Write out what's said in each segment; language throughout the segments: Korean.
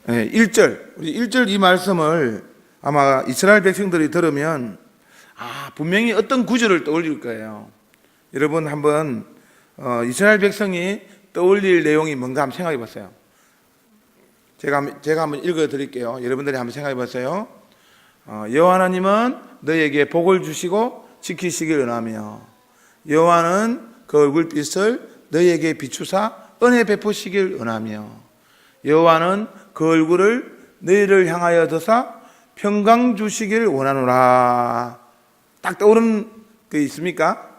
1절, 우리 1절 이 말씀을 아마 이스라엘 백성들이 들으면 분명히 어떤 구절을 떠올릴 거예요. 여러분 한번 이스라엘 백성이 떠올릴 내용이 뭔가 한번 생각해 보세요. 제가 한번 읽어 드릴게요. 여러분들이 한번 생각해 보세요. 여호와 하나님은 너희에게 복을 주시고 지키시길 원하며 여호와는 그 얼굴빛을 너희에게 비추사 은혜 베푸시길 원하며 여호와는 그 얼굴을 너희를 향하여 드사 평강 주시길 원하노라. 딱 떠오르는 게 있습니까?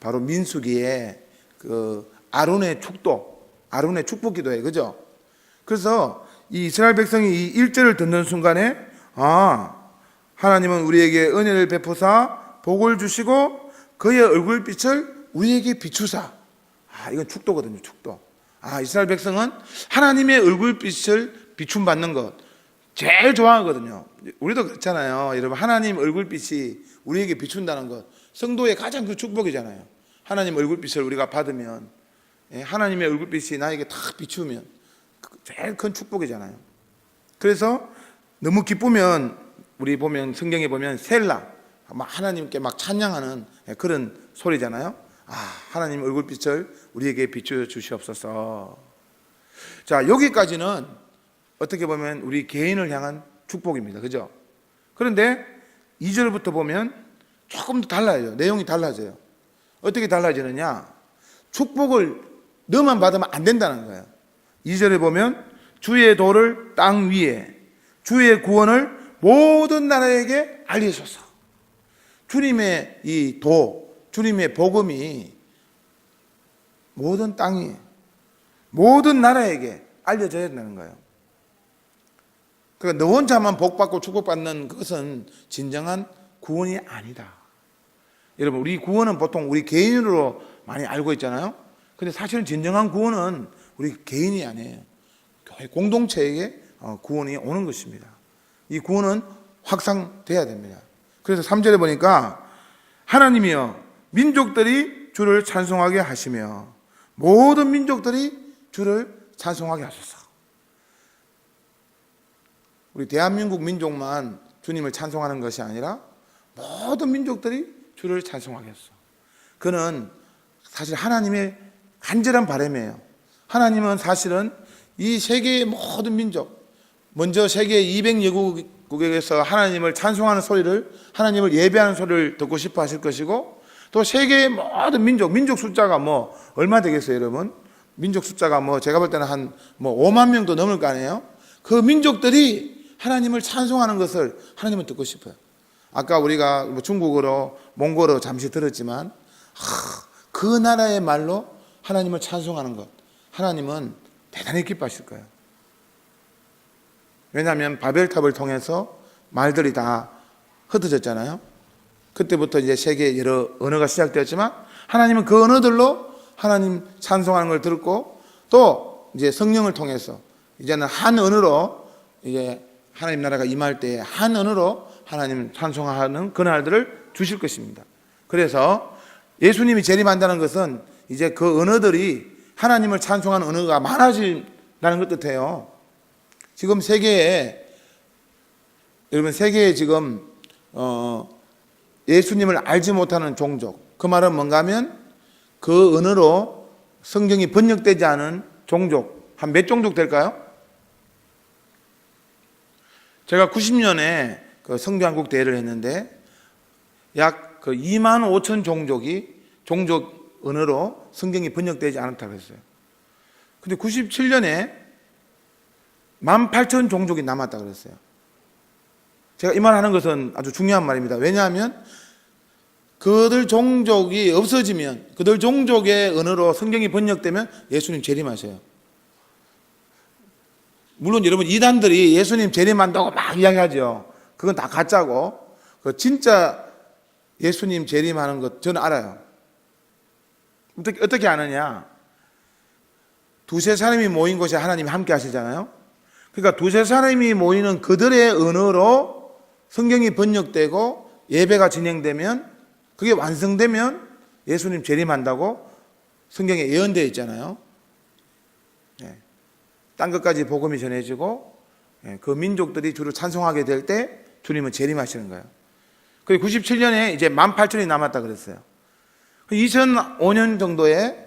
바로 민수기에 그 아론의 축복 기도예요. 그죠? 그래서 이 이스라엘 백성이 이 1절을 듣는 순간에 하나님은 우리에게 은혜를 베푸사 복을 주시고 그의 얼굴빛을 우리에게 비추사. 이건 축도거든요. 축도. 이스라엘 백성은 하나님의 얼굴빛을 비춤받는 것 제일 좋아하거든요. 우리도 그렇잖아요. 여러분, 하나님 얼굴빛이 우리에게 비춘다는 것 성도의 가장 큰 축복이잖아요. 하나님 얼굴빛을 우리가 받으면, 하나님의 얼굴빛이 나에게 탁 비추면 제일 큰 축복이잖아요. 그래서 너무 기쁘면 우리 보면 성경에 보면 셀라, 하나님께 막 찬양하는 그런 소리잖아요. 하나님 얼굴빛을 우리에게 비추어 주시옵소서. 자, 여기까지는 어떻게 보면 우리 개인을 향한 축복입니다. 그죠? 그런데 2절부터 보면 조금 더 달라요. 내용이 달라져요. 어떻게 달라지느냐? 축복을 너만 받으면 안 된다는 거예요. 2절에 보면 주의 도를 땅 위에 주의 구원을 모든 나라에게 알리소서. 주님의 이 도, 주님의 복음이 모든 땅에, 모든 나라에게 알려져야 된다는 거예요. 그러니까 너 혼자만 복받고 축복받는 것은 진정한 구원이 아니다. 여러분, 우리 구원은 보통 우리 개인으로 많이 알고 있잖아요. 근데 사실은 진정한 구원은 우리 개인이 아니에요. 교회 공동체에게 구원이 오는 것입니다. 이 구원은 확산돼야 됩니다. 그래서 3절에 보니까 하나님이여 민족들이 주를 찬송하게 하시며 모든 민족들이 주를 찬송하게 하소서. 우리 대한민국 민족만 주님을 찬송하는 것이 아니라 모든 민족들이 주를 찬송하게 했어. 그는 사실 하나님의 간절한 바람이에요. 하나님은 사실은 이 세계의 모든 민족, 먼저 세계 200여국에서 하나님을 찬송하는 소리를, 하나님을 예배하는 소리를 듣고 싶어 하실 것이고, 또 세계의 모든 민족 숫자가 얼마 되겠어요, 여러분? 민족 숫자가 제가 볼 때는 한 5만 명도 넘을 거 아니에요? 그 민족들이 하나님을 찬송하는 것을 하나님은 듣고 싶어요. 아까 우리가 중국어로, 몽골어 잠시 들었지만, 그 나라의 말로 하나님을 찬송하는 것, 하나님은 대단히 기뻐하실 거예요. 왜냐하면 바벨탑을 통해서 말들이 다 흩어졌잖아요. 그때부터 이제 세계의 여러 언어가 시작되었지만 하나님은 그 언어들로 하나님 찬송하는 걸 들었고, 또 이제 성령을 통해서 이제는 한 언어로 이제 하나님 나라가 임할 때 한 언어로 하나님 찬송하는 그날들을 주실 것입니다. 그래서 예수님이 재림한다는 것은 이제 그 언어들이 하나님을 찬송하는 언어가 많아진다는 것 뜻해요. 지금 여러분 세계에 지금 예수님을 알지 못하는 종족, 그 말은 뭔가 하면 그 언어로 성경이 번역되지 않은 종족, 한 몇 종족 될까요? 제가 90년에 그 성교한국 대회를 했는데 약 2만 5천 종족 언어로 성경이 번역되지 않았다고 했어요. 근데 97년에 18,000 종족이 남았다고 그랬어요. 제가 이 말 하는 것은 아주 중요한 말입니다. 왜냐하면 그들 종족이 없어지면, 그들 종족의 언어로 성경이 번역되면 예수님 재림하셔요. 물론 여러분, 이단들이 예수님 재림한다고 막 이야기하죠. 그건 다 가짜고, 진짜 예수님 재림하는 것 저는 알아요. 어떻게 아느냐? 두세 사람이 모인 곳에 하나님이 함께 하시잖아요. 그러니까 두세 사람이 모이는 그들의 언어로 성경이 번역되고 예배가 진행되면, 그게 완성되면 예수님 재림한다고 성경에 예언되어 있잖아요. 땅 끝까지 복음이 전해지고 그 민족들이 주를 찬송하게 될 때 주님은 재림하시는 거예요. 그리고 97년에 이제 18,000이 남았다 그랬어요. 2005년 정도에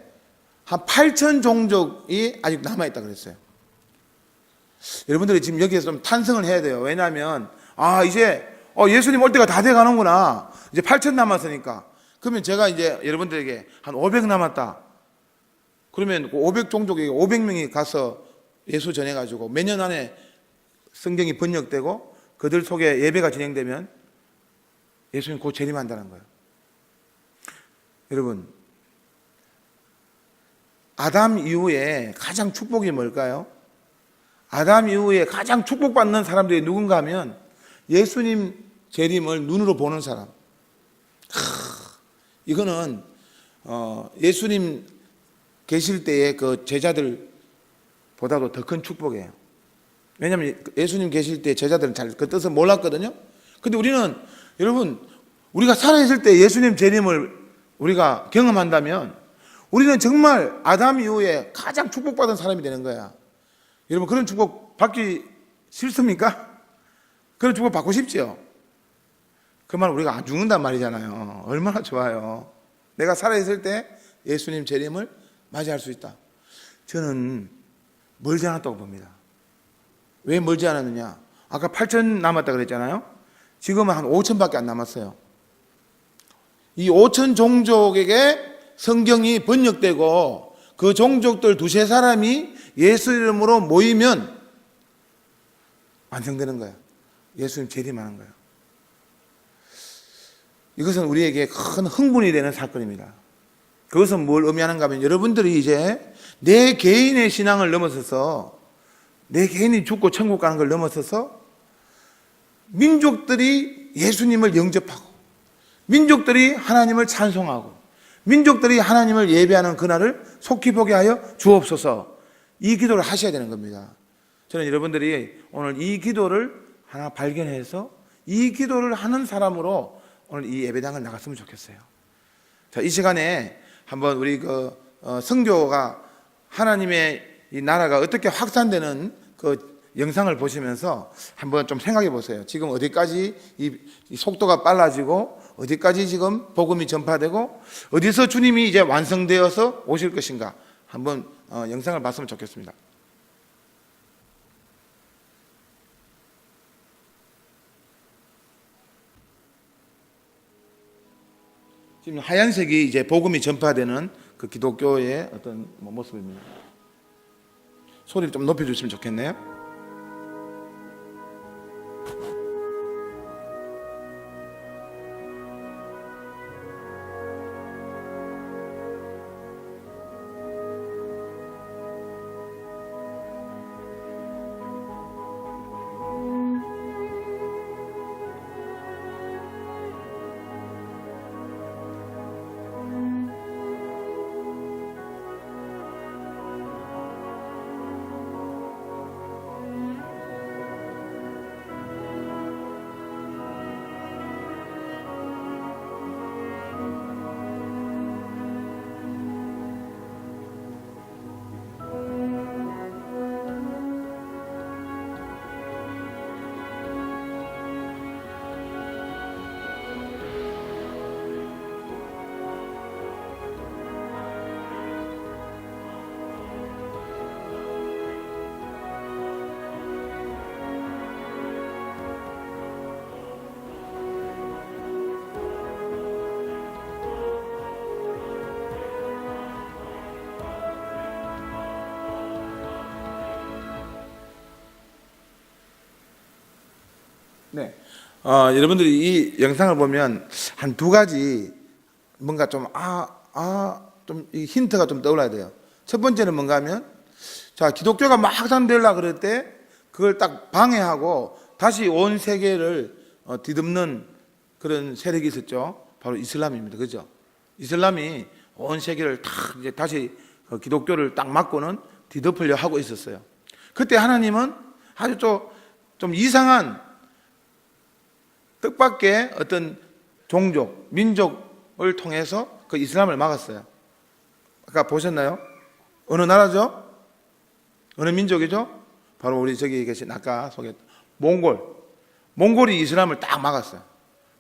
한 8,000 종족이 아직 남아있다 그랬어요. 여러분들이 지금 여기에서 좀 탄성을 해야 돼요. 왜냐하면 이제 예수님 올 때가 다 돼가는구나. 이제 8,000 남았으니까. 그러면 제가 이제 여러분들에게 한 500 남았다. 그러면 500 종족에게 500명이 가서 예수 전해가지고 몇 년 안에 성경이 번역되고 그들 속에 예배가 진행되면 예수님 곧 재림한다는 거예요. 여러분, 아담 이후에 가장 축복이 뭘까요? 아담 이후에 가장 축복받는 사람들이 누군가 하면 예수님 재림을 눈으로 보는 사람. 이거는 예수님 계실 때의 그 제자들보다도 더 큰 축복이에요. 왜냐하면 예수님 계실 때 제자들은 잘 그 뜻을 몰랐거든요. 근데 우리는, 여러분, 우리가 살아있을 때 예수님 재림을 우리가 경험한다면 우리는 정말 아담 이후에 가장 축복받은 사람이 되는 거야. 여러분, 그런 축복 받기 싫습니까? 그런 축복 받고 싶지요? 그 말 우리가 안 죽는단 말이잖아요. 얼마나 좋아요. 내가 살아있을 때 예수님 재림을 맞이할 수 있다. 저는 멀지 않았다고 봅니다. 왜 멀지 않았느냐? 아까 8,000 남았다 그랬잖아요. 지금은 한 5,000밖에 안 남았어요. 이 5,000 종족에게 성경이 번역되고 그 종족들 두세 사람이 예수 이름으로 모이면 완성되는 거예요. 예수님 재림하는 거예요. 이것은 우리에게 큰 흥분이 되는 사건입니다. 그것은 뭘 의미하는가 하면 여러분들이 이제 내 개인의 신앙을 넘어서서 내 개인이 죽고 천국 가는 걸 넘어서서 민족들이 예수님을 영접하고 민족들이 하나님을 찬송하고 민족들이 하나님을 예배하는 그날을 속히 보게 하여 주옵소서. 이 기도를 하셔야 되는 겁니다. 저는 여러분들이 오늘 이 기도를 하나 발견해서 이 기도를 하는 사람으로 오늘 이 예배당을 나갔으면 좋겠어요. 자, 이 시간에 한번 우리 선교가 하나님의 이 나라가 어떻게 확산되는 그 영상을 보시면서 한번 좀 생각해 보세요. 지금 어디까지 이 속도가 빨라지고 어디까지 지금 복음이 전파되고 어디서 주님이 이제 완성되어서 오실 것인가 한번 영상을 봤으면 좋겠습니다. 지금 하얀색이 이제 복음이 전파되는 그 기독교의 어떤 모습입니다. 소리를 좀 높여주시면 좋겠네요. 네. 여러분들이 이 영상을 보면 한 두 가지 뭔가 좀 이 힌트가 좀 떠올라야 돼요. 첫 번째는 뭔가 하면 자, 기독교가 막 확산되려고 그럴 때 그걸 딱 방해하고 다시 온 세계를 뒤덮는 그런 세력이 있었죠. 바로 이슬람입니다. 그죠? 이슬람이 온 세계를 딱 이제 다시 기독교를 딱 막고는 뒤덮으려 하고 있었어요. 그때 하나님은 아주 좀 이상한 뜻밖의 어떤 종족, 민족을 통해서 그 이슬람을 막았어요. 아까 보셨나요? 어느 나라죠? 어느 민족이죠? 바로 우리 저기 계신 아까 소개했던 몽골이 이슬람을 딱 막았어요.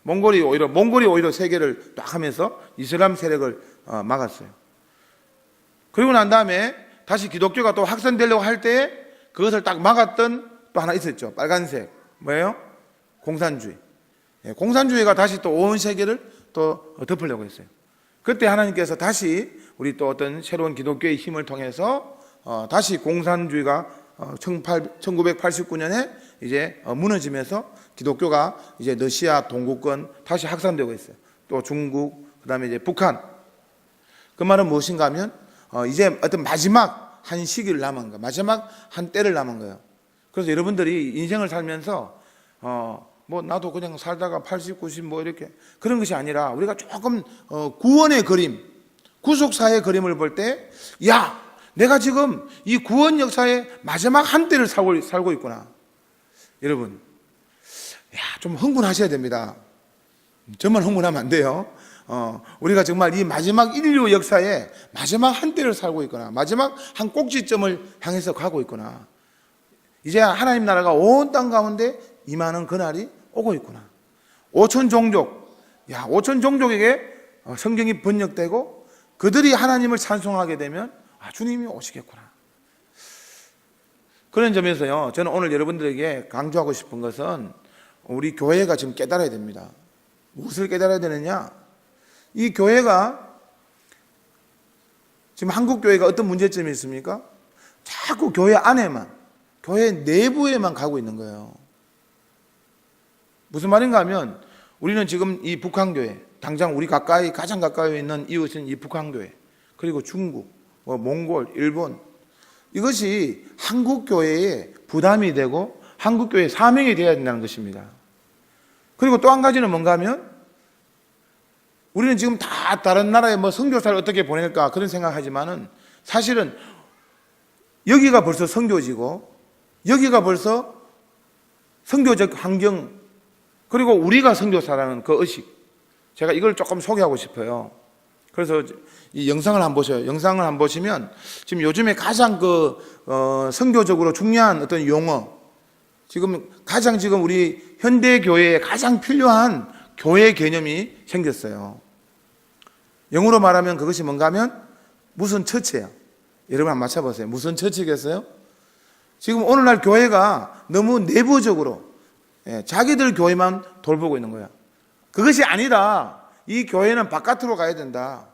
몽골이 오히려 세계를 딱 하면서 이슬람 세력을 막았어요. 그리고 난 다음에 다시 기독교가 또 확산되려고 할 때 그것을 딱 막았던 또 하나 있었죠. 빨간색. 뭐예요? 공산주의. 공산주의가 다시 또 온 세계를 또 덮으려고 했어요. 그때 하나님께서 다시 우리 또 어떤 새로운 기독교의 힘을 통해서 다시 공산주의가 1989년에 이제 무너지면서 기독교가 이제 러시아 동구권 다시 확산되고 있어요. 또 중국, 그다음에 이제 북한. 그 말은 무엇인가 하면 이제 어떤 마지막 한 시기를 남은 거예요. 마지막 한 때를 남은 거예요. 그래서 여러분들이 인생을 살면서 뭐 나도 그냥 살다가 80, 90 뭐 이렇게 그런 것이 아니라 우리가 조금 구원의 그림, 구속사의 그림을 볼 때, 야, 내가 지금 이 구원 역사의 마지막 한때를 살고 있구나. 여러분, 야, 좀 흥분하셔야 됩니다. 저만 흥분하면 안 돼요. 우리가 정말 이 마지막 인류 역사의 마지막 한때를 살고 있구나. 마지막 한 꼭지점을 향해서 가고 있구나. 이제 하나님 나라가 온 땅 가운데 임하는 그날이 오고 있구나. 5천 종족, 야, 5천 종족에게 성경이 번역되고 그들이 하나님을 찬송하게 되면 주님이 오시겠구나. 그런 점에서요, 저는 오늘 여러분들에게 강조하고 싶은 것은 우리 교회가 지금 깨달아야 됩니다. 무엇을 깨달아야 되느냐? 이 교회가 지금 한국 교회가 어떤 문제점이 있습니까? 자꾸 교회 안에만, 교회 내부에만 가고 있는 거예요. 무슨 말인가 하면 우리는 지금 이 북한교회, 당장 우리 가장 가까이 있는 이웃인 이 북한교회, 그리고 중국, 몽골, 일본, 이것이 한국교회에 부담이 되고 한국교회의 사명이 되어야 된다는 것입니다. 그리고 또 한 가지는 뭔가 하면 우리는 지금 다 다른 나라에 선교사를 어떻게 보낼까 그런 생각하지만은 사실은 여기가 벌써 선교지고 여기가 벌써 선교적 환경, 그리고 우리가 선교사라는 그 의식, 제가 이걸 조금 소개하고 싶어요. 그래서 이 영상을 한번 보셔요. 영상을 한번 보시면 지금 요즘에 가장 선교적으로 중요한 어떤 용어, 지금 우리 현대 교회에 가장 필요한 교회 개념이 생겼어요. 영어로 말하면 그것이 뭔가 하면 무슨 처치예요. 여러분 한번 맞춰보세요. 무슨 처치겠어요? 지금 오늘날 교회가 너무 내부적으로 자기들 교회만 돌보고 있는 거야. 그것이 아니다. 이 교회는 바깥으로 가야 된다.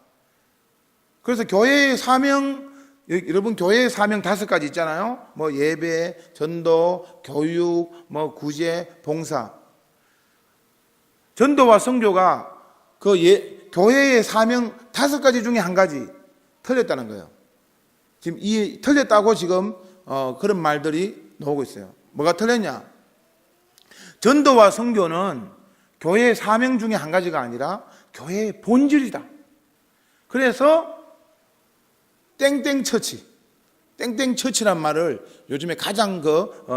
그래서 교회의 사명, 여러분 교회의 사명 5가지 있잖아요. 예배, 전도, 교육, 구제, 봉사. 전도와 선교가 교회의 사명 5가지 중에 한 가지 틀렸다는 거예요. 지금 틀렸다고 지금 그런 말들이 나오고 있어요. 뭐가 틀렸냐? 전도와 선교는 교회의 사명 중에 한 가지가 아니라 교회의 본질이다. 그래서 땡땡처치란 말을 요즘에 가장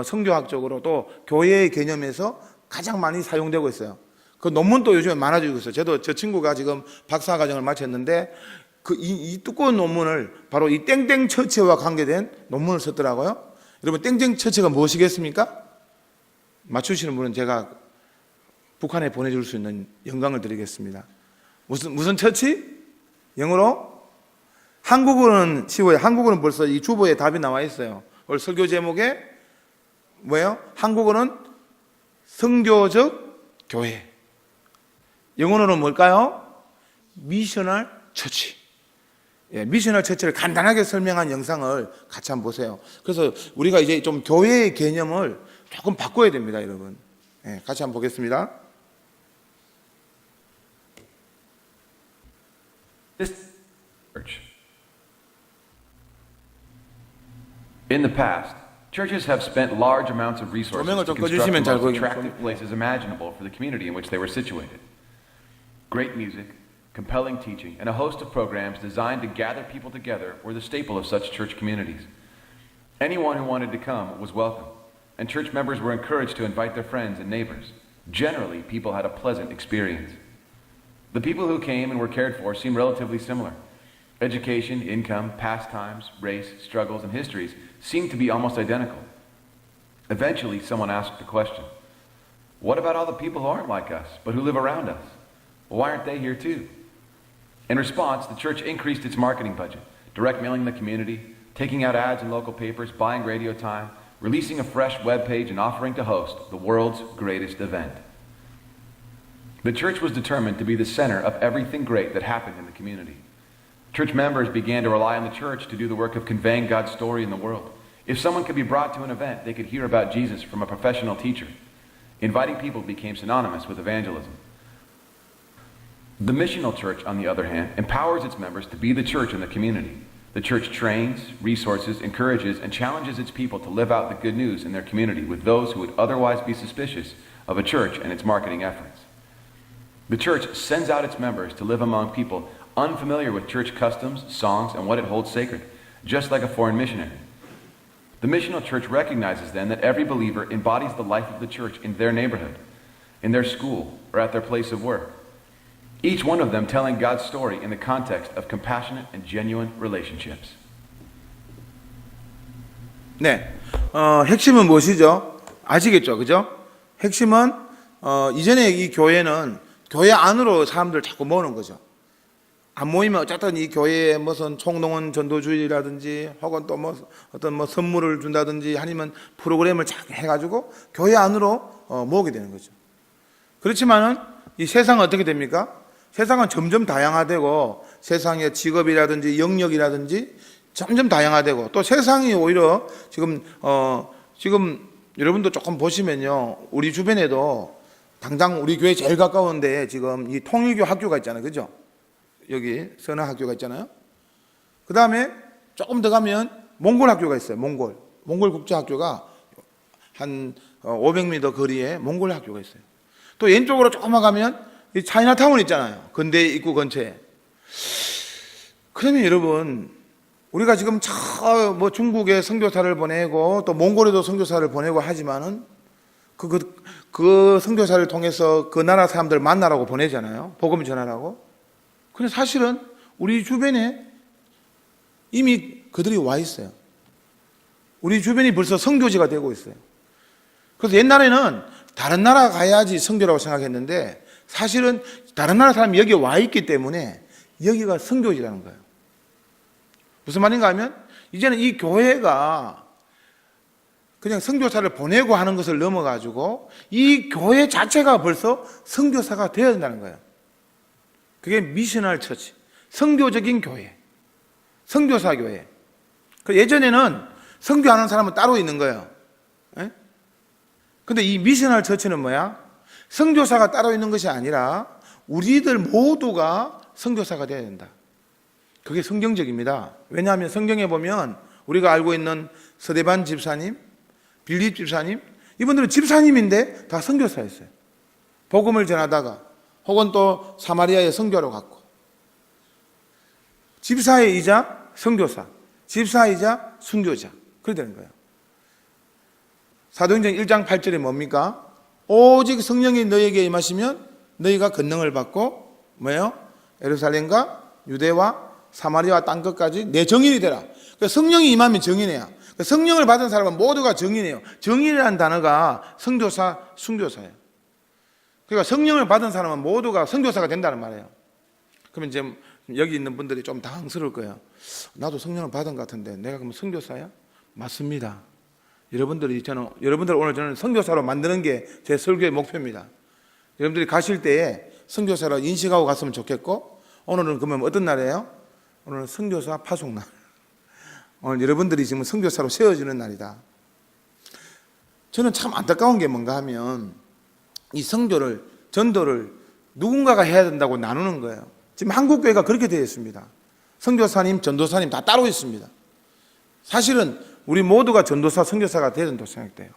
선교학적으로 또 교회의 개념에서 가장 많이 사용되고 있어요. 그 논문도 요즘에 많아지고 있어요. 저 친구가 지금 박사과정을 마쳤는데 이 두꺼운 논문을 바로 이 땡땡처치와 관계된 논문을 썼더라고요. 여러분, 땡땡처치가 무엇이겠습니까? 맞추시는 분은 제가 북한에 보내줄 수 있는 영광을 드리겠습니다. 무슨 처치? 영어로? 한국어는 쉬워요. 한국어는 벌써 이 주보에 답이 나와 있어요. 오늘 설교 제목에 뭐예요? 한국어는 선교적 교회. 영어로는 뭘까요? 미셔널 처치. 미셔널 처치를 간단하게 설명한 영상을 같이 한번 보세요. 그래서 우리가 이제 좀 교회의 개념을 조금 바꿔야 됩니다, 여러분. 같이 한번 보겠습니다. This church. In the past, churches have spent large amounts of resources 조명을 to 좀 construct the 꺼주시면 잘 most 보이겠네요. attractive places imaginable for the community in which they were situated. Great music, compelling teaching, and a host of programs designed to gather people together were the staple of such church communities. Anyone who wanted to come was welcome, and church members were encouraged to invite their friends and neighbors. Generally, people had a pleasant experience. The people who came and were cared for seemed relatively similar. Education, income, pastimes, race, struggles, and histories seem to be almost identical. Eventually, someone asked the question, what about all the people who aren't like us, but who live around us? Why aren't they here too? In response, the church increased its marketing budget, direct mailing the community, taking out ads in local papers, buying radio time, releasing a fresh web page, and offering to host the world's greatest event. The church was determined to be the center of everything great that happened in the community. Church members began to rely on the church to do the work of conveying God's story in the world. If someone could be brought to an event, they could hear about Jesus from a professional teacher. Inviting people became synonymous with evangelism. The missional church, on the other hand, empowers its members to be the church in the community. The church trains, resources, encourages, and challenges its people to live out the good news in their community with those who would otherwise be suspicious of a church and its marketing efforts. The church sends out its members to live among people unfamiliar with church customs, songs, and what it holds sacred, just like a foreign missionary. The missional church recognizes then that every believer embodies the life of the church in their neighborhood, in their school, or at their place of work. Each one of them telling God's story in the context of compassionate and genuine relationships. 네, 핵심은 무엇이죠? 아시겠죠, 그죠? 핵심은 이전에 이 교회는 교회 안으로 사람들 자꾸 모으는 거죠. 안 모이면 어쨌든 이 교회에 무슨 총동원 전도주의라든지 혹은 또 뭐 어떤 뭐 선물을 준다든지 아니면 프로그램을 쫙 해가지고 교회 안으로 모으게 되는 거죠. 그렇지만은 이 세상은 어떻게 됩니까? 세상은 점점 다양화되고 세상의 직업이라든지 영역이라든지 점점 다양화되고 또 세상이 오히려 지금 여러분도 조금 보시면요. 우리 주변에도 당장 우리 교회 제일 가까운데 지금 이 통일교 학교가 있잖아요. 그죠? 여기 선화학교가 있잖아요. 그 다음에 조금 더 가면 몽골 학교가 있어요. 몽골 국제학교가 한 500m 거리에 몽골 학교가 있어요. 또 왼쪽으로 조금만 가면 이 차이나타운 있잖아요. 근대 입구 근처에. 그러면 여러분, 우리가 지금 뭐 중국에 선교사를 보내고 또 몽골에도 선교사를 보내고 하지만은 그 선교사를 통해서 그 나라 사람들 만나라고 보내잖아요. 복음 전하라고. 근데 사실은 우리 주변에 이미 그들이 와 있어요. 우리 주변이 벌써 선교지가 되고 있어요. 그래서 옛날에는 다른 나라 가야지 선교라고 생각했는데 사실은 다른 나라 사람이 여기 와 있기 때문에 여기가 선교지라는 거예요. 무슨 말인가 하면 이제는 이 교회가 그냥 선교사를 보내고 하는 것을 넘어가지고 이 교회 자체가 벌써 선교사가 되어야 된다는 거예요. 그게 미셔널 처치, 선교적인 교회, 선교사 교회. 예전에는 선교하는 사람은 따로 있는 거예요. 근데 이 미셔널 처치는 뭐야? 선교사가 따로 있는 것이 아니라 우리들 모두가 선교사가 되어야 된다. 그게 성경적입니다. 왜냐하면 성경에 보면 우리가 알고 있는 스데반 집사님, 빌립 집사님, 이분들은 집사님인데 다 선교사였어요. 복음을 전하다가 혹은 또 사마리아에 선교로 갔고 집사이자 선교사, 집사이자 순교자 그렇게 되는 거예요. 사도행전 1장 8절에 뭡니까? 오직 성령이 너에게 임하시면 너희가 권능을 받고 뭐예요? 예루살렘과 유대와 사마리아 땅 끝까지 내 정인이 되라. 그러니까 성령이 임하면 정인이야. 그러니까 성령을 받은 사람은 모두가 정인이에요. 정인이라는 단어가 선교사, 순교사예요. 그러니까 성령을 받은 사람은 모두가 선교사가 된다는 말이에요. 그러면 이제 여기 있는 분들이 좀 당황스러울 거예요. 나도 성령을 받은 것 같은데 내가 그럼 선교사야? 맞습니다. 여러분들 오늘 저는 선교사로 만드는 게 제 설교의 목표입니다. 여러분들이 가실 때에 선교사로 인식하고 갔으면 좋겠고 오늘은 그러면 어떤 날이에요? 오늘은 선교사 파송날. 오늘 여러분들이 지금 선교사로 세워지는 날이다. 저는 참 안타까운 게 뭔가 하면 이 선교를, 전도를 누군가가 해야 된다고 나누는 거예요. 지금 한국교회가 그렇게 되어 있습니다. 선교사님, 전도사님 다 따로 있습니다. 사실은 우리 모두가 전도사, 선교사가 되어야 된다고 생각돼요.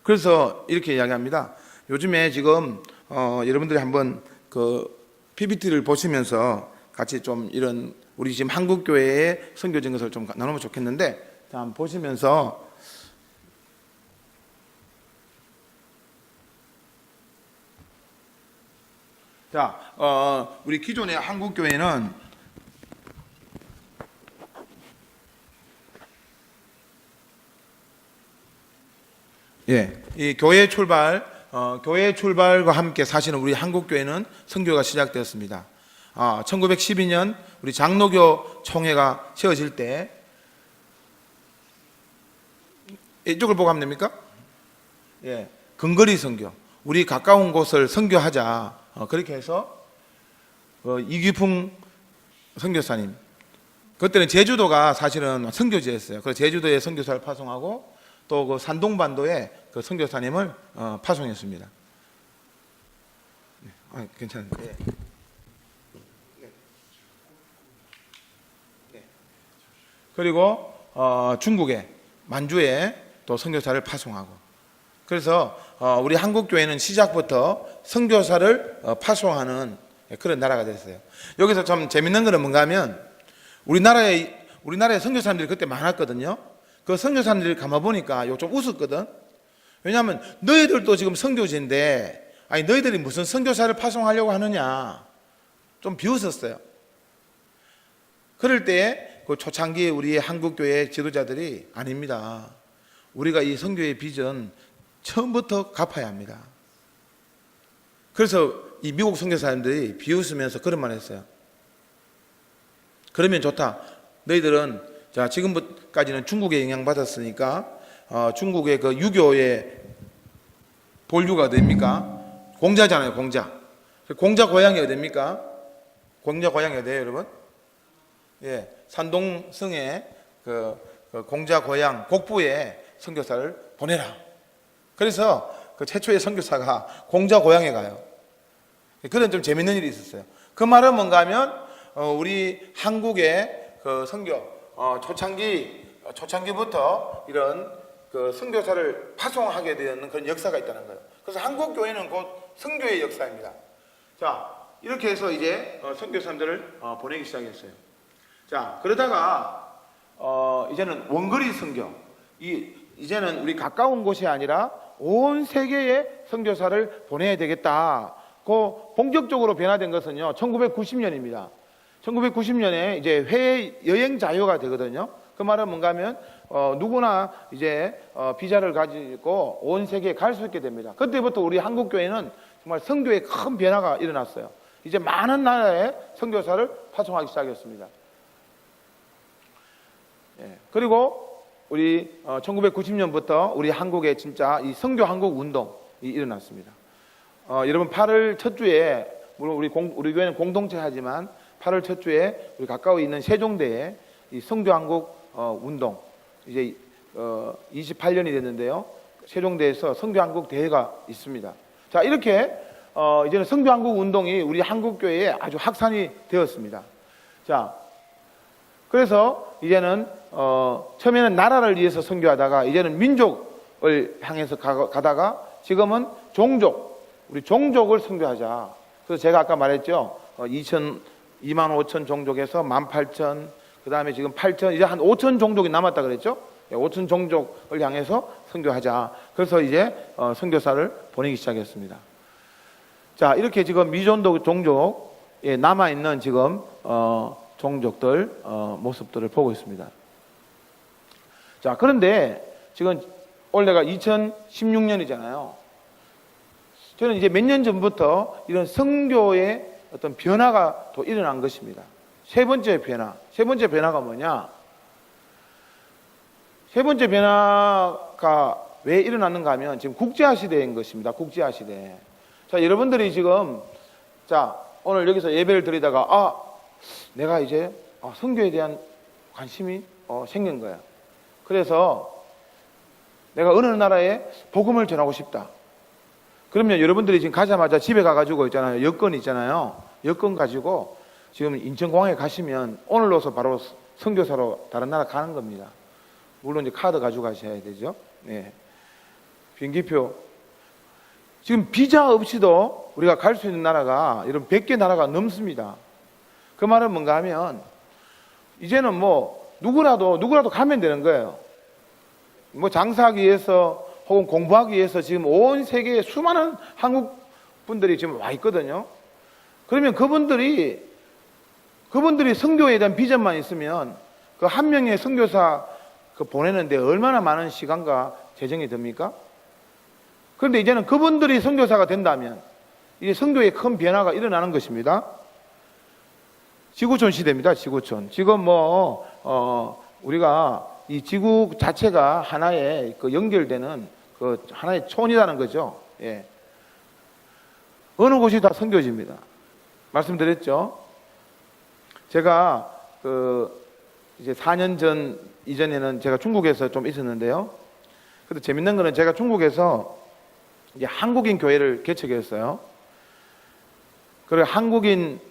그래서 이렇게 이야기합니다. 요즘에 지금 여러분들이 한번 그 PPT를 보시면서 같이 좀 이런 우리 지금 한국교회의 선교적인 것을 좀 나누면 좋겠는데 자, 한번 보시면서 자, 우리 기존의 한국교회는 예, 이 교회 출발과 함께 사실은 우리 한국교회는 선교가 시작되었습니다. 1912년 우리 장로교 총회가 세워질 때 이쪽을 보고 하면 됩니까? 예, 근거리 선교, 우리 가까운 곳을 선교하자. 그렇게 해서 이규풍 선교사님, 그때는 제주도가 사실은 선교지였어요. 그래서 제주도에 선교사를 파송하고 또 그 산동반도에 그 선교사님을 파송했습니다. 괜찮은데. 네. 네. 그리고 중국에 만주에 또 선교사를 파송하고, 그래서 우리 한국 교회는 시작부터 선교사를 파송하는 그런 나라가 됐어요. 여기서 좀 재밌는 거는 뭔가 하면 우리나라에 선교사님들이 그때 많았거든요. 그 선교사님들이 가만 보니까 좀 웃었거든. 왜냐하면 너희들도 지금 선교지인데, 아니 너희들이 무슨 선교사를 파송하려고 하느냐, 좀 비웃었어요. 그럴 때 그 초창기 우리 한국교회 지도자들이 아닙니다. 우리가 이 선교의 빚은 처음부터 갚아야 합니다. 그래서 이 미국 선교사님들이 비웃으면서 그런 말 했어요. 그러면 좋다. 너희들은 자, 지금까지는 중국에 영향받았으니까 중국의 그 유교의 본류가 어디입니까? 공자잖아요, 공자. 공자 고향이 어디입니까? 공자 고향이 어디예요, 여러분? 예, 산동성의 그 공자 고향 곡부에 선교사를 보내라. 그래서 그 최초의 선교사가 공자 고향에 가요. 그런 좀 재밌는 일이 있었어요. 그 말은 뭔가 하면 우리 한국의 그 선교 초창기부터 이런 그 선교사를 파송하게 되는 그런 역사가 있다는 거예요. 그래서 한국 교회는 곧 선교의 역사입니다. 자, 이렇게 해서 이제 선교사님들을 보내기 시작했어요. 자, 그러다가 이제는 원거리 선교, 이제는 우리 가까운 곳이 아니라 온 세계에 선교사를 보내야 되겠다. 그 본격적으로 변화된 것은요, 1990년입니다. 1990년에 이제 해외 여행 자유가 되거든요. 그 말은 뭔가 하면 누구나 이제 비자를 가지고 온 세계에 갈 수 있게 됩니다. 그때부터 우리 한국 교회는 정말 선교에 큰 변화가 일어났어요. 이제 많은 나라에 선교사를 파송하기 시작했습니다. 예. 그리고 우리 1990년부터 우리 한국에 진짜 이 선교 한국 운동이 일어났습니다. 여러분 8월 첫 주에, 물론 우리 교회는 공동체 하지만 8월 첫 주에 우리 가까이 있는 세종대에 이 선교 한국 운동, 이제 28년이 됐는데요. 세종대에서 선교 한국 대회가 있습니다. 자, 이렇게 이제는 선교 한국 운동이 우리 한국 교회에 아주 확산이 되었습니다. 자, 그래서 이제는 처음에는 나라를 위해서 선교하다가 이제는 민족을 향해서 가다가 지금은 우리 종족을 선교하자. 그래서 제가 아까 말했죠. 2만 5천 종족에서 18,000, 그 다음에 지금 8천, 이제 한 5천 종족이 남았다 그랬죠. 5천 종족을 향해서 선교하자. 그래서 이제 선교사를 보내기 시작했습니다. 자, 이렇게 지금 미존도 종족에 남아있는 지금 종족들 모습들을 보고 있습니다. 자, 그런데 지금 올해가 2016년이잖아요. 저는 이제 몇 년 전부터 이런 선교의 어떤 변화가 또 일어난 것입니다. 세 번째 변화가 뭐냐? 세 번째 변화가 왜 일어났는가 하면 지금 국제화 시대인 것입니다. 국제화 시대. 자, 여러분들이 지금 오늘 여기서 예배를 드리다가 내가 이제 선교에 대한 관심이 생긴 거야. 그래서 내가 어느 나라에 복음을 전하고 싶다. 그러면 여러분들이 지금 가자마자 집에 가가지고 있잖아요. 여권 있잖아요. 여권 가지고 지금 인천공항에 가시면 오늘로서 바로 선교사로 다른 나라 가는 겁니다. 물론 이제 카드 가지고 가셔야 되죠. 네. 비행기표. 지금 비자 없이도 우리가 갈 수 있는 나라가 이런 100개 나라가 넘습니다. 그 말은 뭔가 하면 이제는 뭐 누구라도 가면 되는 거예요. 뭐 장사하기 위해서 혹은 공부하기 위해서 지금 온 세계에 수많은 한국 분들이 지금 와 있거든요. 그러면 그분들이 선교에 대한 비전만 있으면 그 한 명의 선교사 보내는데 얼마나 많은 시간과 재정이 듭니까? 그런데 이제는 그분들이 선교사가 된다면 이제 선교에 큰 변화가 일어나는 것입니다. 지구촌 시대입니다. 지구촌. 지금 우리가 이 지구 자체가 하나의 그 연결되는 그 하나의 촌이라는 거죠. 예. 어느 곳이 다 선교지입니다. 말씀드렸죠. 제가 이제 4년 전 이전에는 제가 중국에서 좀 있었는데요. 근데 재밌는 거는 제가 중국에서 이제 한국인 교회를 개척했어요. 그리고 한국인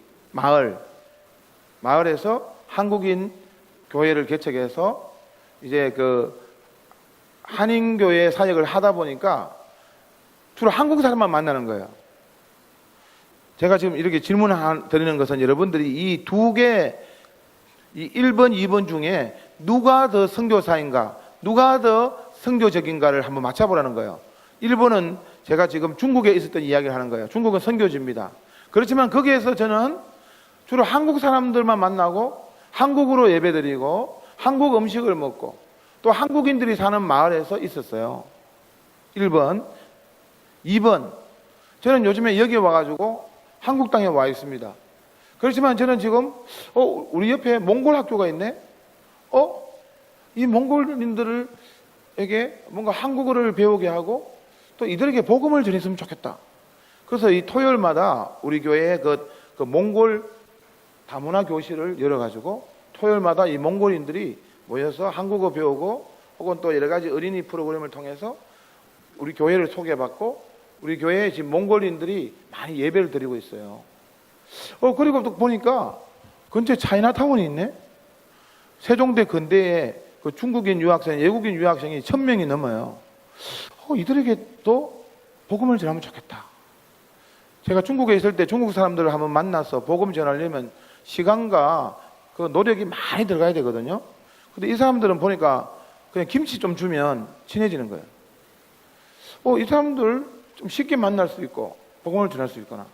마을에서 한국인 교회를 개척해서 이제 그 한인교회 사역을 하다 보니까 주로 한국 사람만 만나는 거예요. 제가 지금 이렇게 드리는 것은 여러분들이 이 두 개, 이 1번, 2번 중에 누가 더 선교사인가, 누가 더 선교적인가를 한번 맞춰보라는 거예요. 1번은 제가 지금 중국에 있었던 이야기를 하는 거예요. 중국은 선교지입니다. 그렇지만 거기에서 저는 주로 한국 사람들만 만나고 한국으로 예배드리고 한국 음식을 먹고 또 한국인들이 사는 마을에서 있었어요. 1번. 2번. 저는 요즘에 여기 와가지고 한국 땅에 와 있습니다. 그렇지만 저는 지금 우리 옆에 몽골 학교가 있네. 이 몽골인들에게 뭔가 한국어를 배우게 하고 또 이들에게 복음을 전했으면 좋겠다. 그래서 이 토요일마다 우리 교회에 그 몽골 다문화 교실을 열어가지고 토요일마다 이 몽골인들이 모여서 한국어 배우고 혹은 또 여러 가지 어린이 프로그램을 통해서 우리 교회를 소개받고 우리 교회에 지금 몽골인들이 많이 예배를 드리고 있어요. 그리고 또 보니까 근처에 차이나타운이 있네. 세종대 근대에 그 중국인 유학생, 외국인 유학생이 1000명이 넘어요. 이들에게 또 복음을 전하면 좋겠다. 제가 중국에 있을 때 중국 사람들을 한번 만나서 복음 전하려면 시간과 그 노력이 많이 들어가야 되거든요. 근데 이 사람들은 보니까 그냥 김치 좀 주면 친해지는 거예요. 이 사람들 좀 쉽게 만날 수 있고 복음을 전할 수 있구나.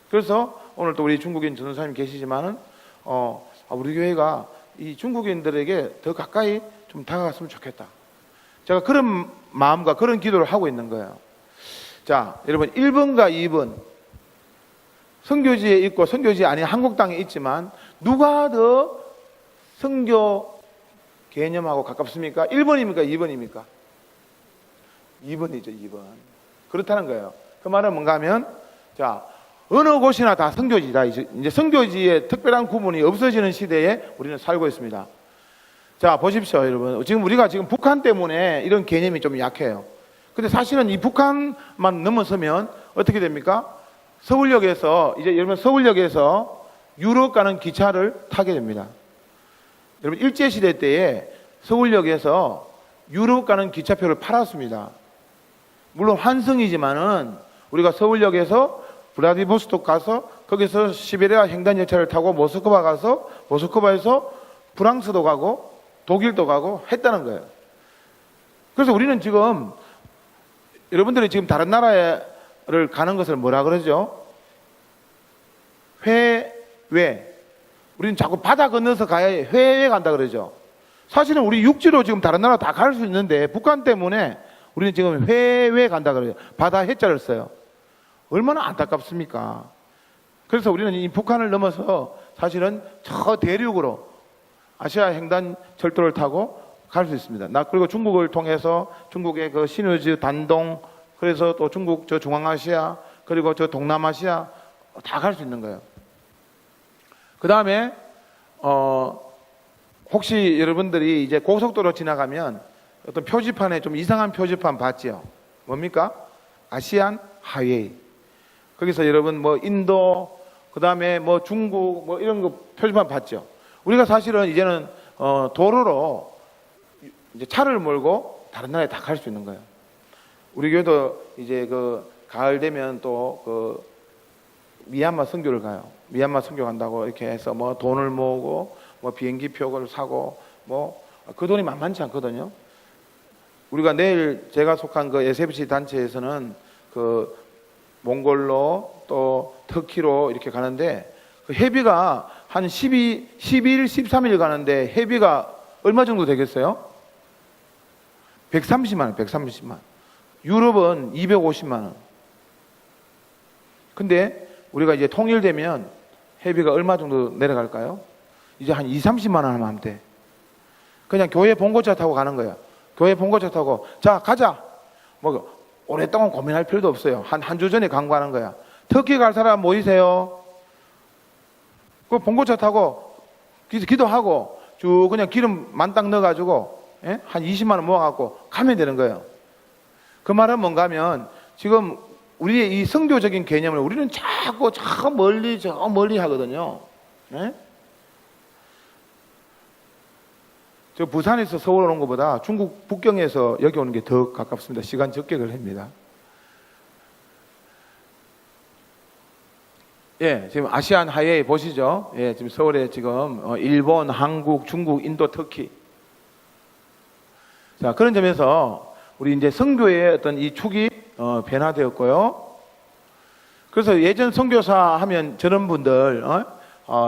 그래서 오늘 또 우리 중국인 전도사님 계시지만은 우리 교회가 이 중국인들에게 더 가까이 좀 다가갔으면 좋겠다. 제가 그런 마음과 그런 기도를 하고 있는 거예요. 자, 여러분 1번과 2번 선교지에 있고 선교지 아닌 한국 땅에 있지만 누가 더 선교 개념하고 가깝습니까? 1번입니까? 2번입니까? 2번이죠. 2번. 그렇다는 거예요. 그 말은 뭔가 하면 자, 어느 곳이나 다 선교지다. 이제 선교지의 특별한 구분이 없어지는 시대에 우리는 살고 있습니다. 자, 보십시오, 여러분. 우리가 지금 북한 때문에 이런 개념이 좀 약해요. 근데 사실은 이 북한만 넘어서면 어떻게 됩니까? 서울역에서 유럽 가는 기차를 타게 됩니다. 여러분, 일제시대 때에 서울역에서 유럽 가는 기차표를 팔았습니다. 물론 환승이지만은 우리가 서울역에서 블라디보스토크 가서 거기서 시베리아 횡단 열차를 타고 모스크바 가서 모스크바에서 프랑스도 가고 독일도 가고 했다는 거예요. 그래서 우리는 지금 여러분들이 지금 다른 나라를 가는 것을 뭐라 그러죠? 회외. 우리는 자꾸 바다 건너서 가야 회외 간다 그러죠. 사실은 우리 육지로 지금 다른 나라 다 갈 수 있는데 북한 때문에 우리는 지금 회외 간다 그래요. 바다 해자를 써요. 얼마나 안타깝습니까? 그래서 우리는 이 북한을 넘어서 사실은 저 대륙으로 아시아 횡단 철도를 타고 갈 수 있습니다. 그리고 중국을 통해서 중국의 그 신의주 단동, 그래서 또 중국 저 중앙아시아, 그리고 저 동남아시아 다 갈 수 있는 거예요. 그 다음에 혹시 여러분들이 이제 고속도로 지나가면 어떤 표지판에 좀 이상한 표지판 봤지요? 뭡니까? 아시안 하이웨이. 거기서 여러분 뭐 인도, 그 다음에 뭐 중국 뭐 이런 거 표지판 봤죠? 우리가 사실은 이제는 도로로 이제 차를 몰고 다른 나라에 다 갈 수 있는 거예요. 우리 교회도 이제 그 가을 되면 또 그 미얀마 선교를 가요. 미얀마 선교 간다고 이렇게 해서 뭐 돈을 모으고 뭐 비행기 표를 사고 뭐 그 돈이 만만치 않거든요. 우리가 내일 제가 속한 그 SFC 단체에서는 그 몽골로 또 터키로 이렇게 가는데 그 회비가 한 12일, 13일 가는데 회비가 얼마 정도 되겠어요? 130만 원, 130만. 유럽은 250만 원. 근데 우리가 이제 통일되면 회비가 얼마 정도 내려갈까요? 이제 한 2, 30만 원 하면 돼. 그냥 교회 봉고차 타고 가는 거야. 교회 봉고차 타고 자 가자. 뭐 오랫동안 고민할 필요도 없어요. 한 주 전에 광고하는 거야. 터키 갈 사람 모이세요. 그 봉고차 타고 기도하고 쭉 그냥 기름 만땅 넣어가지고 한 20만 원 모아갖고 가면 되는 거예요. 그 말은 뭔가 하면 지금 우리의 이 선교적인 개념을 우리는 자꾸 저 멀리 하거든요. 예? 저 부산에서 서울 오는 것보다 중국 북경에서 여기 오는 게 더 가깝습니다. 시간 적게 걸립니다. 예, 지금 아시안 하이웨이 보시죠? 예, 지금 서울에 지금 일본, 한국, 중국, 인도, 터키. 자, 그런 점에서 우리 이제 선교의 어떤 이 축이 변화되었고요. 그래서 예전 선교사 하면 저런 분들,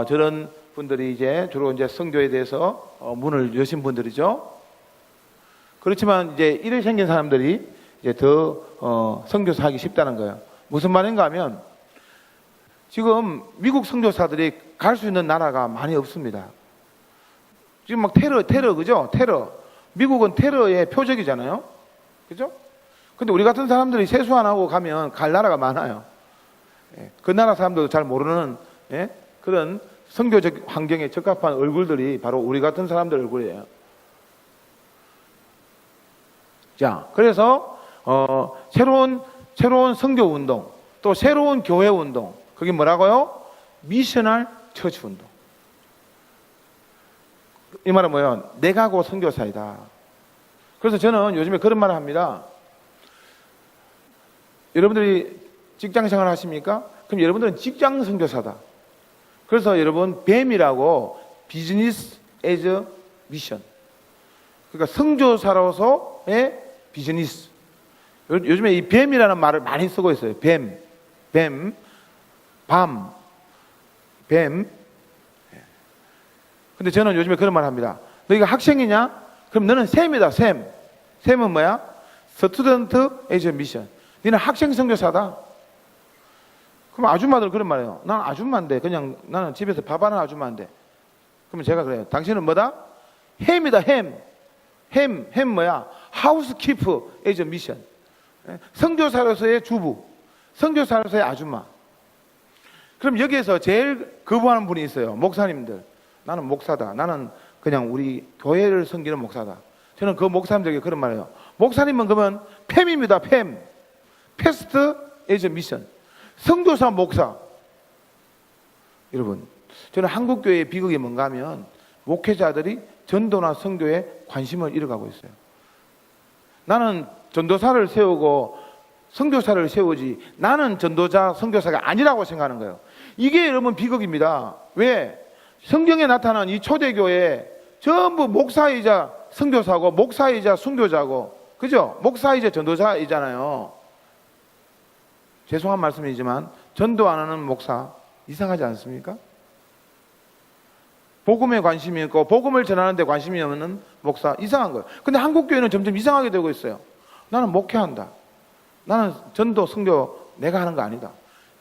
저런 분들이 이제 주로 이제 선교에 대해서 문을 여신 분들이죠. 그렇지만 이제 이래 생긴 사람들이 이제 더 선교사 하기 쉽다는 거예요. 무슨 말인가 하면 지금 미국 선교사들이 갈 수 있는 나라가 많이 없습니다. 지금 막 테러 그죠? 테러. 미국은 테러의 표적이잖아요. 그죠? 근데 우리 같은 사람들이 세수 안 하고 가면 갈 나라가 많아요. 예, 그 나라 사람들도 잘 모르는 그런 선교적 환경에 적합한 얼굴들이 바로 우리 같은 사람들 얼굴이에요. 자, 그래서 새로운 선교 운동, 또 새로운 교회 운동, 그게 뭐라고요? 미셔널 처치 운동. 이 말은 뭐예요? 내가 곧 선교사이다. 그래서 저는 요즘에 그런 말을 합니다. 여러분들이 직장 생활 하십니까? 그럼 여러분들은 직장 선교사다. 그래서 여러분 뱀이라고 비즈니스 에즈 미션. 그러니까 선교사로서의 비즈니스. 요즘에 이 뱀이라는 말을 많이 쓰고 있어요. 뱀. 근데 저는 요즘에 그런 말 합니다. 너희가 학생이냐? 그럼 너는 샘이다, 샘. 샘은 뭐야? 스튜던트 에즈 미션. 너는 학생 선교사다. 그럼 아줌마들 그런 말이에요. 난 아줌마인데 그냥 나는 집에서 밥하는 아줌마인데. 그러면 제가 그래요. 당신은 뭐다? 햄이다, 햄 뭐야? 하우스키프 에즈 미션. 선교사로서의 주부, 선교사로서의 아줌마. 그럼 여기에서 제일 거부하는 분이 있어요. 목사님들. 나는 목사다. 나는 그냥 우리 교회를 섬기는 목사다. 저는 그 목사님들에게 그런 말이에요. 목사님은 그러면 팸입니다. 팸. 패스트 에즈 미션. 선교사 목사. 여러분, 저는 한국교회의 비극이 뭔가 하면 목회자들이 전도나 선교에 관심을 잃어가고 있어요. 나는 전도사를 세우고 선교사를 세우지 나는 전도자 선교사가 아니라고 생각하는 거예요. 이게 여러분 비극입니다. 왜? 성경에 나타난 이 초대교회 전부 목사이자 선교사고 목사이자 순교자고 그죠? 목사이자 전도자이잖아요. 죄송한 말씀이지만 전도 안 하는 목사 이상하지 않습니까? 복음에 관심이 있고 복음을 전하는 데 관심이 없는 목사 이상한 거예요. 근데 한국교회는 점점 이상하게 되고 있어요. 나는 목회한다. 나는 전도, 선교 내가 하는 거 아니다.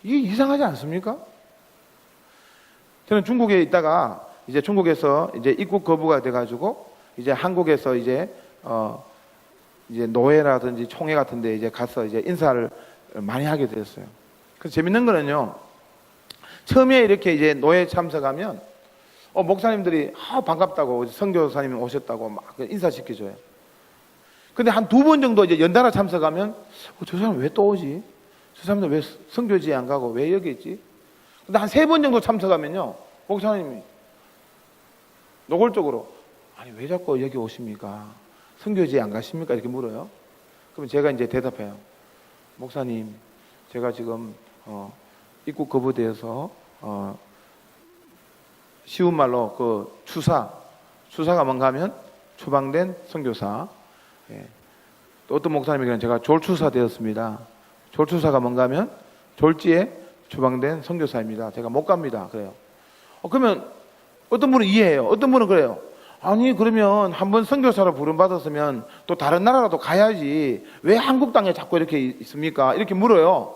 이게 이상하지 않습니까? 저는 중국에 있다가 이제 중국에서 이제 입국 거부가 돼가지고 이제 한국에서 이제 노회라든지 총회 같은데 이제 가서 이제 인사를 많이 하게 되었어요. 그래서 재밌는 거는요. 처음에 이렇게 이제 노회 참석하면 목사님들이 반갑다고 선교사님 오셨다고 막 인사시켜줘요. 근데 한 2번 정도 이제 연달아 참석하면 저 사람 왜 또 오지? 저 사람들 왜 선교지에 안 가고 왜 여기 있지? 근데 한 3번 정도 참석하면요. 목사님이 노골적으로 아니 왜 자꾸 여기 오십니까? 선교지에 안 가십니까? 이렇게 물어요. 그러면 제가 이제 대답해요. 목사님, 제가 지금 입국 거부되어서 쉬운 말로 그 추사가 뭔가 하면 추방된 선교사. 예. 또 어떤 목사님에게는 제가 졸추사 되었습니다. 졸추사가 뭔가 하면 졸지에 추방된 선교사입니다. 제가 못 갑니다. 그래요. 그러면 어떤 분은 이해해요. 어떤 분은 그래요. 아니 그러면 한번 선교사로 부름받았으면 또 다른 나라라도 가야지 왜 한국 땅에 자꾸 이렇게 있습니까? 이렇게 물어요.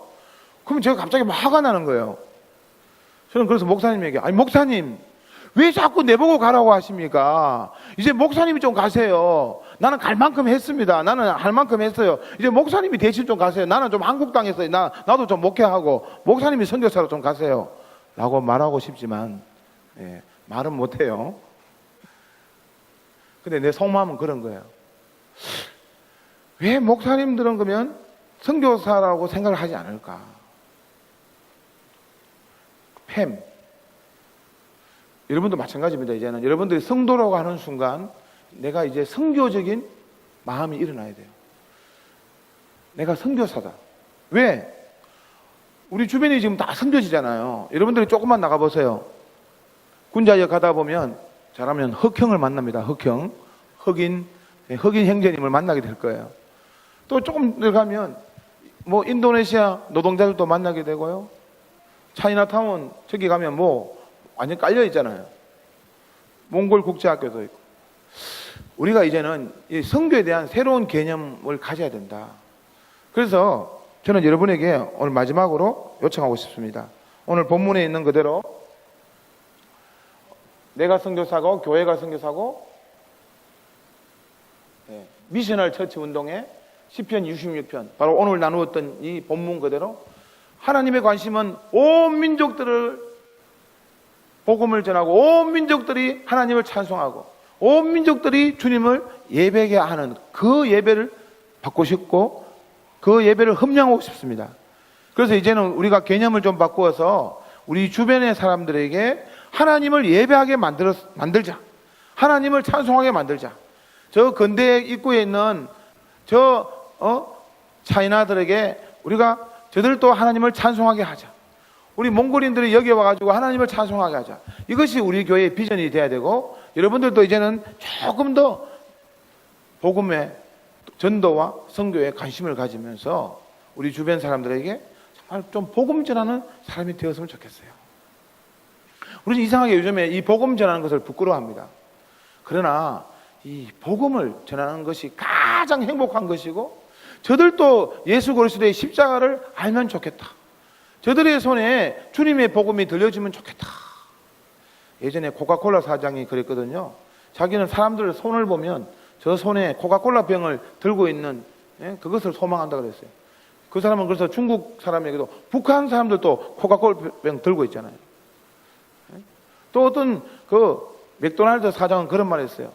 그러면 제가 갑자기 막 화가 나는 거예요. 저는 그래서 목사님에게, 아니 목사님 왜 자꾸 내보고 가라고 하십니까? 이제 목사님이 좀 가세요. 나는 갈 만큼 했습니다. 나는 할 만큼 했어요. 이제 목사님이 대신 좀 가세요. 나는 좀 한국 땅에서 나도 좀 목회하고 목사님이 선교사로 좀 가세요 라고 말하고 싶지만 말은 못해요. 근데 내 속마음은 그런 거예요. 왜 목사님들은 그러면 선교사라고 생각을 하지 않을까? 팸. 여러분도 마찬가지입니다. 이제는 여러분들이 성도라고 하는 순간 내가 이제 선교적인 마음이 일어나야 돼요. 내가 선교사다. 왜? 우리 주변이 지금 다 선교지잖아요. 여러분들이 조금만 나가보세요. 군자역 가다 보면 잘하면 흑형을 만납니다. 흑형. 흑인 형제님을 만나게 될 거예요. 또 조금 들어가면 뭐 인도네시아 노동자들도 만나게 되고요. 차이나타운 저기 가면 뭐 완전 깔려 있잖아요. 몽골 국제학교도 있고. 우리가 이제는 이 선교에 대한 새로운 개념을 가져야 된다. 그래서 저는 여러분에게 오늘 마지막으로 요청하고 싶습니다. 오늘 본문에 있는 그대로 내가 선교사고 교회가 선교사고 미셔널 처치 운동의 시편 66편 바로 오늘 나누었던 이 본문 그대로 하나님의 관심은 온 민족들을 복음을 전하고 온 민족들이 하나님을 찬송하고 온 민족들이 주님을 예배하게 하는 그 예배를 받고 싶고 그 예배를 흠양하고 싶습니다. 그래서 이제는 우리가 개념을 좀 바꾸어서 우리 주변의 사람들에게 하나님을 예배하게 만들자. 하나님을 찬송하게 만들자. 저 건대 입구에 있는 차이나들에게 우리가 저들도 하나님을 찬송하게 하자. 우리 몽골인들이 여기 와가지고 하나님을 찬송하게 하자. 이것이 우리 교회의 비전이 돼야 되고 여러분들도 이제는 조금 더 복음의 전도와 선교에 관심을 가지면서 우리 주변 사람들에게 정말 좀 복음 전하는 사람이 되었으면 좋겠어요. 우리는 이상하게 요즘에 이 복음 전하는 것을 부끄러워합니다. 그러나 이 복음을 전하는 것이 가장 행복한 것이고 저들도 예수 그리스도의 십자가를 알면 좋겠다. 저들의 손에 주님의 복음이 들려주면 좋겠다. 예전에 코카콜라 사장이 그랬거든요. 자기는 사람들 손을 보면 저 손에 코카콜라 병을 들고 있는 그것을 소망한다 그랬어요. 그 사람은 그래서 중국 사람에게도 북한 사람들도 코카콜라 병 들고 있잖아요. 또 어떤 그 맥도날드 사장은 그런 말을 했어요.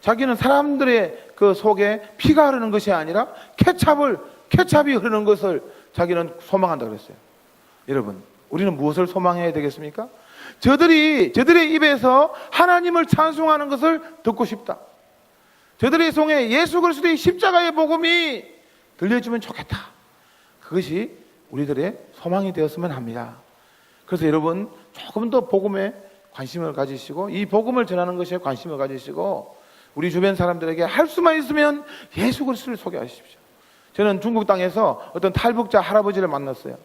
자기는 사람들의 그 속에 피가 흐르는 것이 아니라 케찹이 흐르는 것을 자기는 소망한다 그랬어요. 여러분, 우리는 무엇을 소망해야 되겠습니까? 저들의 입에서 하나님을 찬송하는 것을 듣고 싶다. 저들의 속에 예수 그리스도의 십자가의 복음이 들려주면 좋겠다. 그것이 우리들의 소망이 되었으면 합니다. 그래서 여러분 조금 더 복음에 관심을 가지시고 이 복음을 전하는 것에 관심을 가지시고 우리 주변 사람들에게 할 수만 있으면 예수 그리스도를 소개하십시오. 저는 중국 땅에서 어떤 탈북자 할아버지를 만났어요.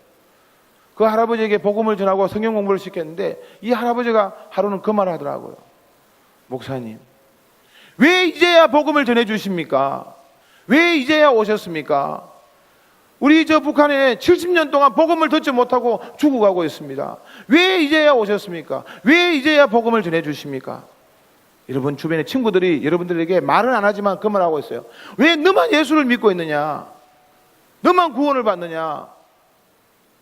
그 할아버지에게 복음을 전하고 성경 공부를 시켰는데 이 할아버지가 하루는 그 말을 하더라고요. 목사님, 왜 이제야 복음을 전해주십니까? 왜 이제야 오셨습니까? 우리 저 북한에 70년 동안 복음을 듣지 못하고 죽어가고 있습니다. 왜 이제야 오셨습니까? 왜 이제야 복음을 전해주십니까? 여러분 주변의 친구들이 여러분들에게 말은 안 하지만 그 말하고 있어요. 왜 너만 예수를 믿고 있느냐? 너만 구원을 받느냐?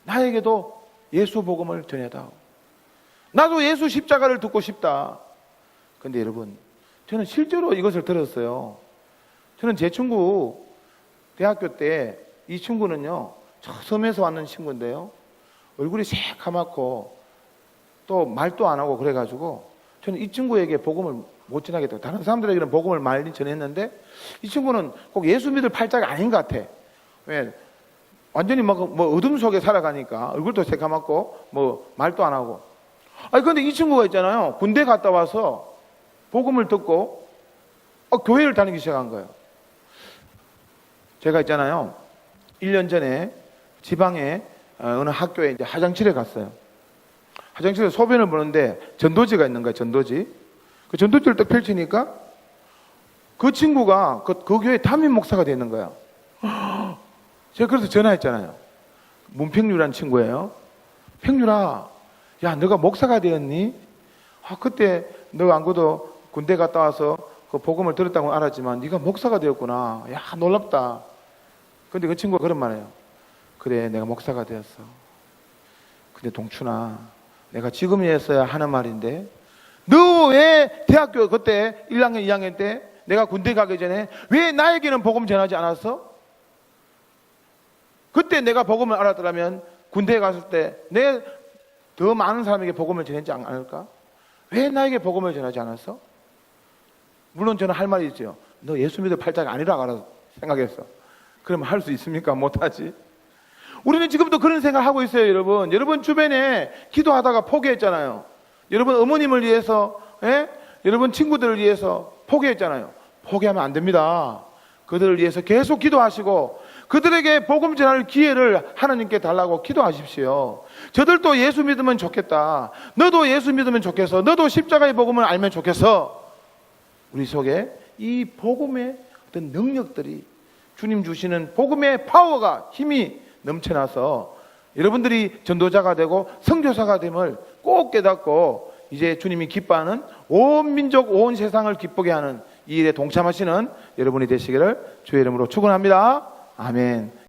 나에게도 예수 복음을 전해다오. 나도 예수 십자가를 듣고 싶다. 그런데 여러분, 저는 실제로 이것을 들었어요. 저는 제 친구 대학교 때 이 친구는요, 저 섬에서 왔는 친구인데요, 얼굴이 새카맣고 또 말도 안 하고 그래가지고 저는 이 친구에게 복음을 못 전하겠다고, 다른 사람들에게는 복음을 많이 전했는데 이 친구는 꼭 예수 믿을 팔자가 아닌 것 같아. 왜? 완전히 뭐 어둠 속에 살아가니까 얼굴도 새카맣고 뭐 말도 안 하고. 아니 근데 이 친구가 있잖아요, 군대 갔다 와서 복음을 듣고 교회를 다니기 시작한 거예요. 제가 있잖아요, 1년 전에 지방에 어느 학교에 이제 화장실에 갔어요. 화장실에 소변을 보는데 전도지가 있는 거예요. 전도지. 그 전도지를 딱 펼치니까 그 친구가 그 교회 담임 목사가 되는 거야. 제가 그래서 전화했잖아요. 문평유라는 친구예요. 평유라, 야, 너가 목사가 되었니? 그때 너가 안 그래도 군대 갔다 와서 그 복음을 들었다고 알았지만 네가 목사가 되었구나. 야, 놀랍다. 근데 그 친구가 그런 말이에요. 그래, 내가 목사가 되었어. 근데 동춘아, 내가 지금이었어야 하는 말인데 너 왜 대학교 그때 1학년, 2학년 때 내가 군대 가기 전에 왜 나에게는 복음 전하지 않았어? 그때 내가 복음을 알았더라면 군대에 갔을 때 내 더 많은 사람에게 복음을 전하지 않을까? 왜 나에게 복음을 전하지 않았어? 물론 저는 할 말이 있어요. 너 예수 믿을 팔자가 아니라고 알아서 생각했어. 그러면 할 수 있습니까? 못하지. 우리는 지금도 그런 생각하고 있어요, 여러분. 여러분 주변에 기도하다가 포기했잖아요. 여러분 어머님을 위해서, 여러분 친구들을 위해서 포기했잖아요. 포기하면 안 됩니다. 그들을 위해서 계속 기도하시고 그들에게 복음 전할 기회를 하나님께 달라고 기도하십시오. 저들도 예수 믿으면 좋겠다. 너도 예수 믿으면 좋겠어. 너도 십자가의 복음을 알면 좋겠어. 우리 속에 이 복음의 어떤 능력들이, 주님 주시는 복음의 파워가, 힘이 넘쳐나서 여러분들이 전도자가 되고 선교사가 됨을 꼭 깨닫고 이제 주님이 기뻐하는 온 민족 온 세상을 기쁘게 하는 이 일에 동참하시는 여러분이 되시기를 주의 이름으로 축원합니다. 아멘.